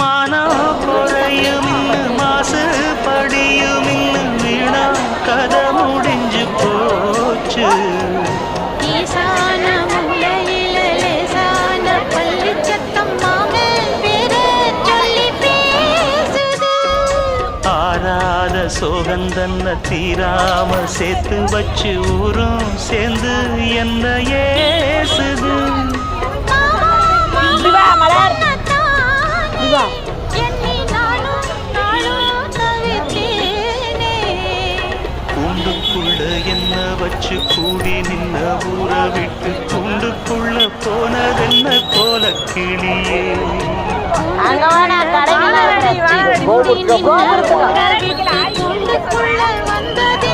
மானம் குறையும் மாசு படியும் வீணா கதை முடிஞ்சு போச்சு. ஆராத சோகந்தன்ன தீராம சேர்த்து வச்சு ஊரும் சேர்ந்து என்ன ஏசுது. கூண்டுக்குள்ள என்ன வச்சு கூடி நின்ன ஊற விட்டு கூண்டுக்குள்ள போனதென்ன கோல கிளியே. வந்தது